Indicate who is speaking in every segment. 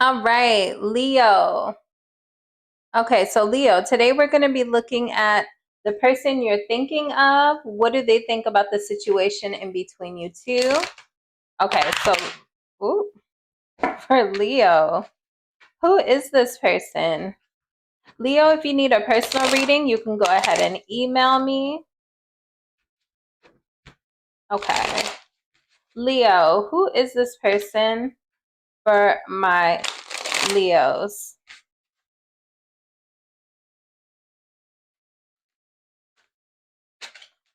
Speaker 1: All right, Leo. Okay, so Leo, today we're going to be looking at the person you're thinking of. What do they think about the situation in between you two? Okay, so ooh, for Leo, who is this person? Leo, if you need a personal reading, you can go ahead and email me. Okay. Leo, who is this person for my Leos?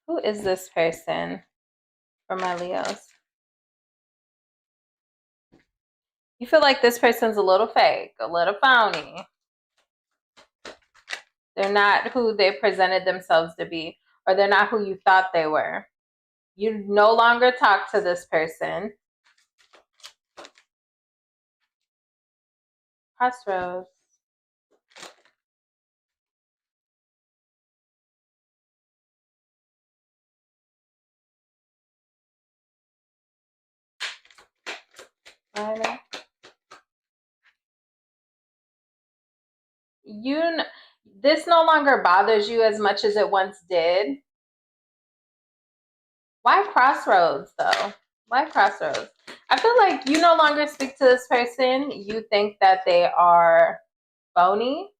Speaker 1: Who is this person for my Leos? You feel like this person's a little fake, a little phony. They're not who they presented themselves to be, or they're not who you thought they were. You no longer talk to this person. Crossroads. This no longer bothers you as much as it once did. Why crossroads though? Why crossroads? I feel like you no longer speak to this person. You think that they are phony.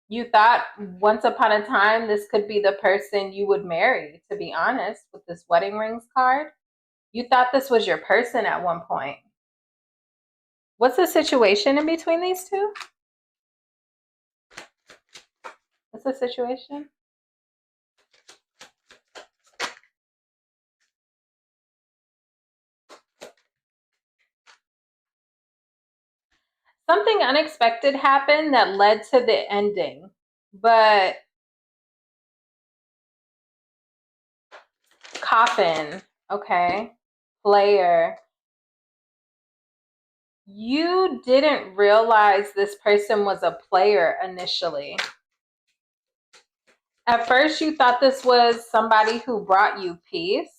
Speaker 1: You thought once upon a time this could be the person you would marry, to be honest, with this wedding rings card. You thought this was your person at one point. What's the situation in between these two? What's the situation? Something unexpected happened that led to the ending, but coffin, okay, player. You didn't realize this person was a player initially. At first, you thought this was somebody who brought you peace.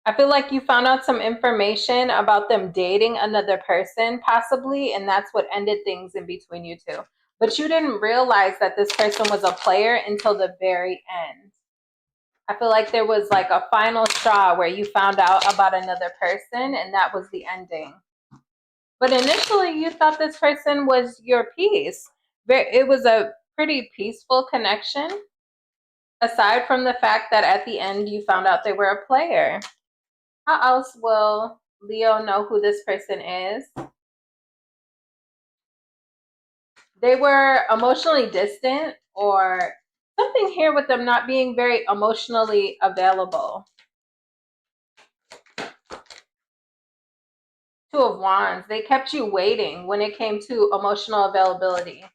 Speaker 1: I feel like you found out some information about them dating another person, possibly, and that's what ended things in between you two. But you didn't realize that this person was a player until the very end. I feel like there was like a final straw where you found out about another person, and that was the ending. But initially, you thought this person was your piece. It was a pretty peaceful connection, aside from the fact that at the end you found out they were a player. How else will Leo know who this person is? They were emotionally distant, or something here with them not being very emotionally available. Two of Wands. They kept you waiting when it came to emotional availability.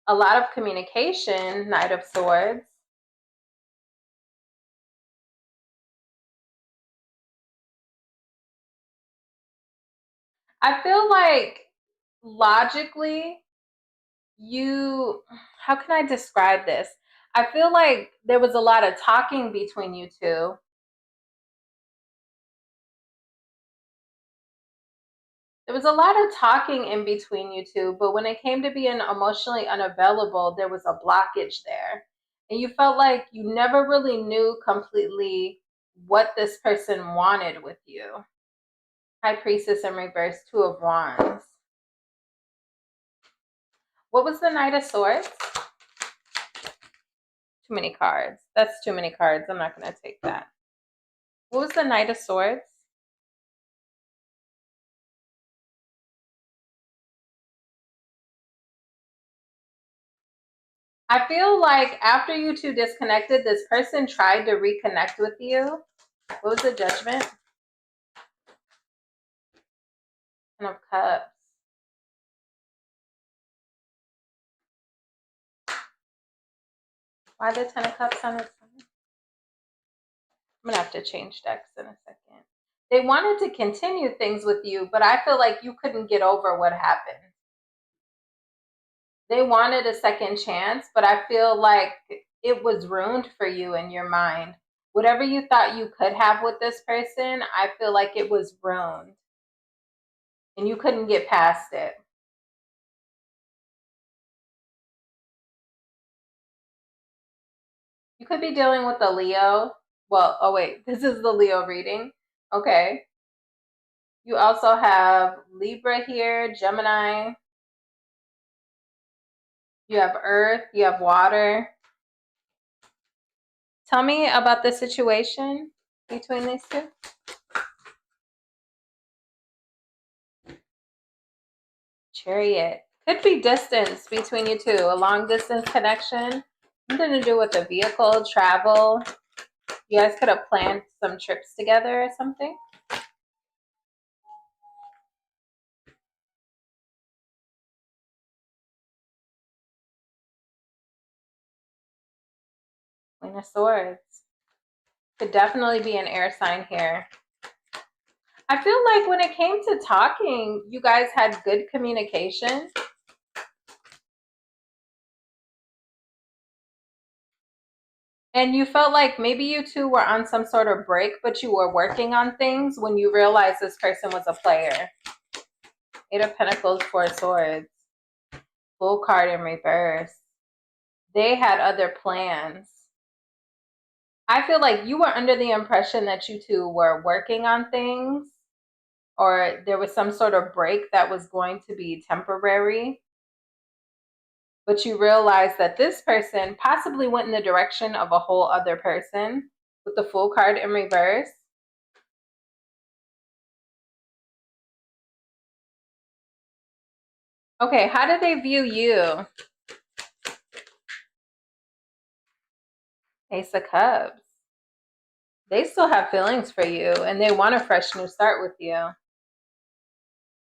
Speaker 1: A lot of communication, Knight of Swords. I feel like logically, how can I describe this? I feel like there was a lot of talking between you two. There was a lot of talking in between you two, but when it came to being emotionally unavailable, there was a blockage there. And you felt like you never really knew completely what this person wanted with you. High Priestess in reverse, Two of Wands. What was the Knight of Swords? Too many cards. That's too many cards. I'm not going to take that. What was the Knight of Swords? I feel like after you two disconnected, this person tried to reconnect with you. What was the Judgment? Ten of Cups. Why the Ten of Cups on its side? I'm going to have to change decks in a second. They wanted to continue things with you, but I feel like you couldn't get over what happened. They wanted a second chance, but I feel like it was ruined for you in your mind. Whatever you thought you could have with this person, I feel like it was ruined and you couldn't get past it. You could be dealing with a Leo. Well, oh wait, this is the Leo reading. Okay. You also have Libra here, Gemini. You have Earth, you have water. Tell me about the situation between these two. Chariot. Could be distance between you two, a long distance connection. Something to do with a vehicle, travel. You guys could have planned some trips together or something. Queen of Swords. Could definitely be an air sign here. I feel like when it came to talking, you guys had good communication. And you felt like maybe you two were on some sort of break, but you were working on things when you realized this person was a player. 8 of Pentacles, 4 of Swords. Full card in reverse. They had other plans. I feel like you were under the impression that you two were working on things, or there was some sort of break that was going to be temporary. But you realize that this person possibly went in the direction of a whole other person with the Fool card in reverse. Okay, how do they view you? Ace of Cups. They still have feelings for you and they want a fresh new start with you.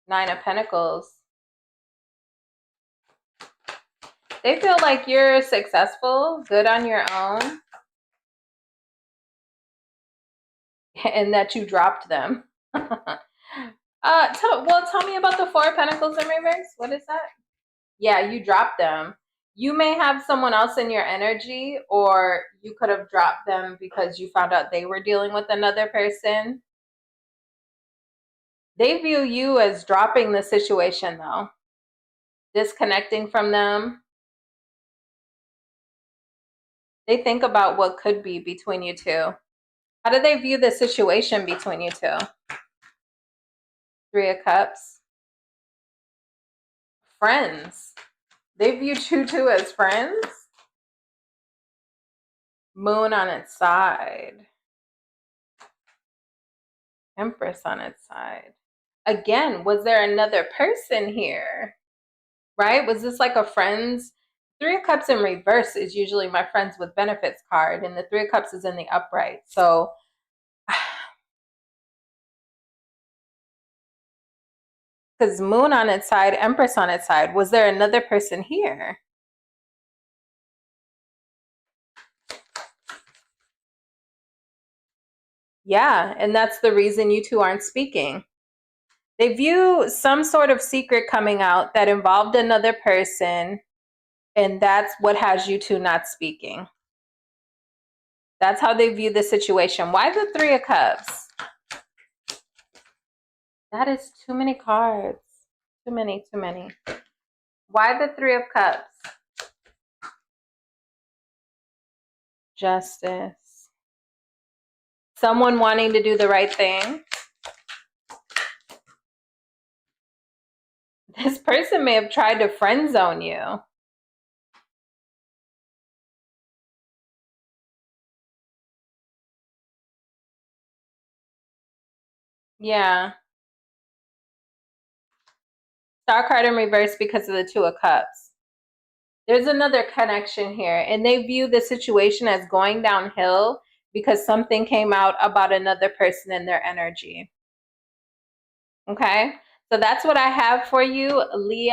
Speaker 1: 9 of Pentacles. They feel like you're successful, good on your own, and that you dropped them. Tell me about the 4 of Pentacles in reverse. What is that? Yeah, you dropped them. You may have someone else in your energy, or you could have dropped them because you found out they were dealing with another person. They view you as dropping the situation, though. Disconnecting from them. They think about what could be between you two. How do they view the situation between you two? 3 of Cups. Friends. They view you two as friends. Moon on its side. Empress on its side. Again, was there another person here? Right? Was this like a friend's? 3 of Cups in reverse is usually my friends with benefits card, and the 3 of Cups is in the upright. So because Moon on its side, Empress on its side, was there another person here? Yeah, and that's the reason you two aren't speaking. They view some sort of secret coming out that involved another person, and that's what has you two not speaking. That's how they view the situation. Why the 3 of Cups? That is too many cards. Too many. Why the 3 of Cups? Justice. Someone wanting to do the right thing. This person may have tried to friend zone you. Yeah. Star card in reverse because of the 2 of Cups. There's another connection here, and they view the situation as going downhill because something came out about another person in their energy. Okay, so that's what I have for you, Leo.